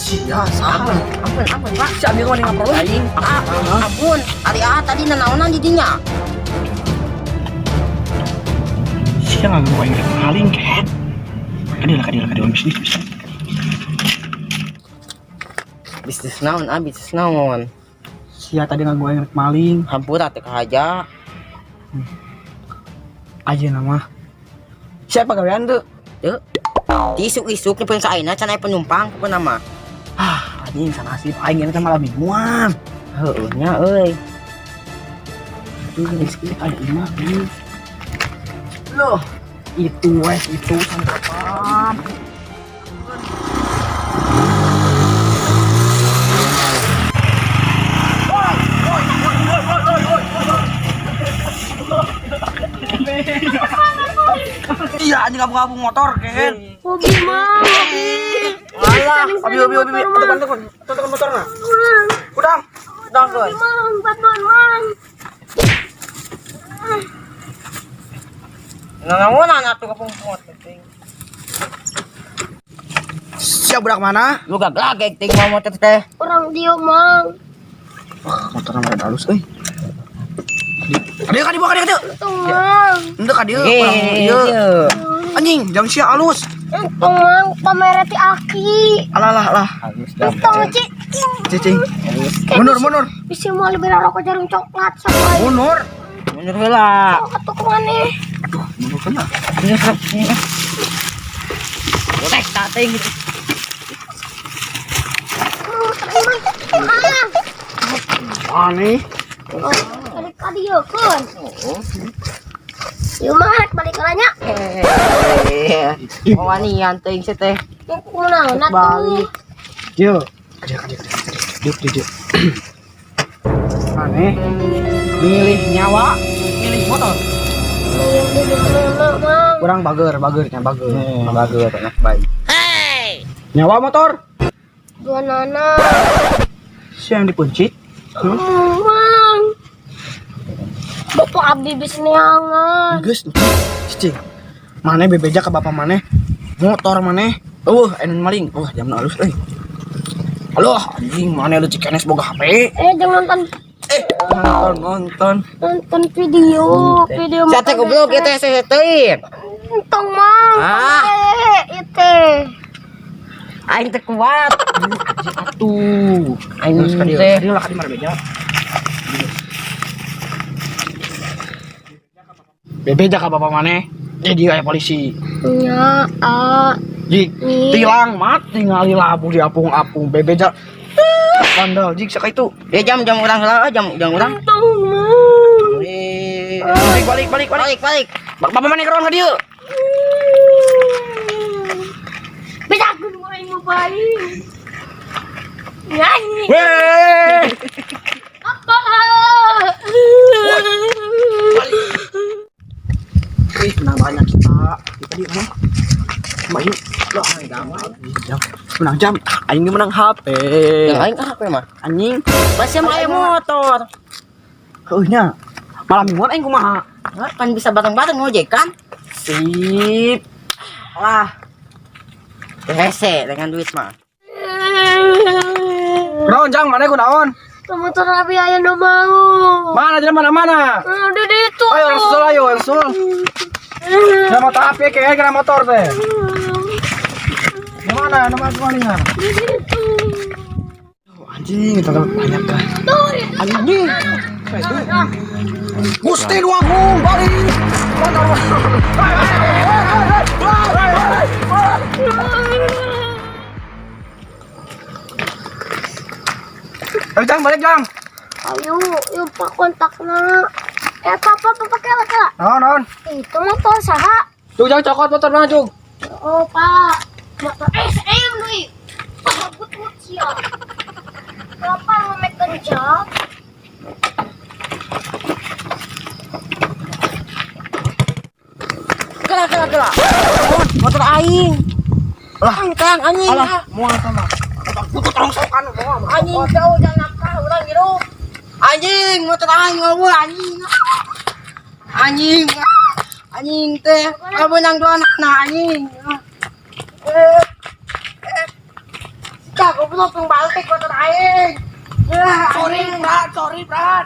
Sia, saha? Ampun, Pak. Si Abi mah ngaprol aing. Ampun, ari tadi nanaonan di dinya. Sia nganggo aing rek maling ke. Kadil bisnis. Bisnis naon? Sia tadi nganggo aing rek maling. Hampura teh aja. Aja nama. Siapa gawean tuh? Teu. Di isuk-isuk nyeupeun ka ayeuna can aya penumpang ku nama. Anjing sanasib aing ini kan malam mingguan. Heueuh nya euy. Tuh rezeki aya imah ieu. Loh, itu santapan. Iya, anjing ngabung-ngabung motor, Ken. Hobi mah, Alah, abi. Tekan motorna. Udang, Ken. Mang, bantuan mang. Nanaonan atuh kapung motor teh. Siap budak mana? Lu gaglagek ting mau motor teh. Orang dia mang. Motorna mah halus euy. Ka dieu. Itu mang. Henteu ka dieu, urang ieu. Anjing, jang sia halus. Itu mang, kamera ti aki. Alah. Itu ngecik. Cicing. Mundur. Bisa mau lebih rokok jarum coklat sampai. Mundur heula. Atuh kemana? Aduh, mundur kena. Tek tating. Aneh. Kali ya kan. Yuk mah balik kalanya. Wanian teuing si teh. Kunaon atuh? Balik. Yo. Diuk. Aneh. Milih nyawa, milih motor. Kurang bager. Bager enak baik. Nyawa motor. Dua nana. Siang dipencit. Mang. Bapak abdi bisniangan. Geus, cicing. Maneh bebeja ka bapak maneh. Motor maneh. Enon maling. Jamna halus euy. Halo, anjing maneh leucik kenes boga HP. Jangan nonton video. Saya teh goblok ieu teh setein. Tong mang. Itu. Aing teh kuat. Atuh. Aing teh Kadieu lah kadi mah bebeja. Bebeja ka bapak maneh. Jadi aya polisi. Nya, Jik, tilang mati ngali labu di apung-apung bebeja. Pandal jik saka itu. Jam urang heula, jam urang. tong mang. Balik. Bapak maneh keron ka dieu. Bisa aku main mobile. Nyanyi. Weh. Apa? Ih, menang banyak kita. Kita di mana? Main. Loh, menang jam. Aing menang HP. Yang aing apa mah? Anjing. Masih mah aya motor. Heuhnya. Malam mingguan aing kumaha? Kan bisa bareng-bareng ngojek kan? Sip. Lah. Hese dengan duit mah. Kunaon jang mana kunaon? Motor abi aya nu mau. Mana jalan mana? Udah di itu. Ayo yang sul. Kena motor api kayak kena motor teh. Mana kuningan? Di situ. Anjing, kita banyak kan. Anjing. Gusti Duagung balik. Motor. Jang balik jang. Ayo, yuk pak kontakna. Papa pakai apa? Non. Itu motor saha? Jung jang cokot motor mana jung? Oh pak, motor SM nih. But siap. Berapa mau make kerja? Gerak. Motor aing. Lah, Kang anjing. alah, mual sama. Butuh rongsokan moal. Anjing jauh jangan nakal urang hirup. Anjing motor aing ngawur anjing teh abeunang dua anak anjing. Cak mau pembalik motor aing. Ya, Sorry, anjing. Brad. Sorry, Brad.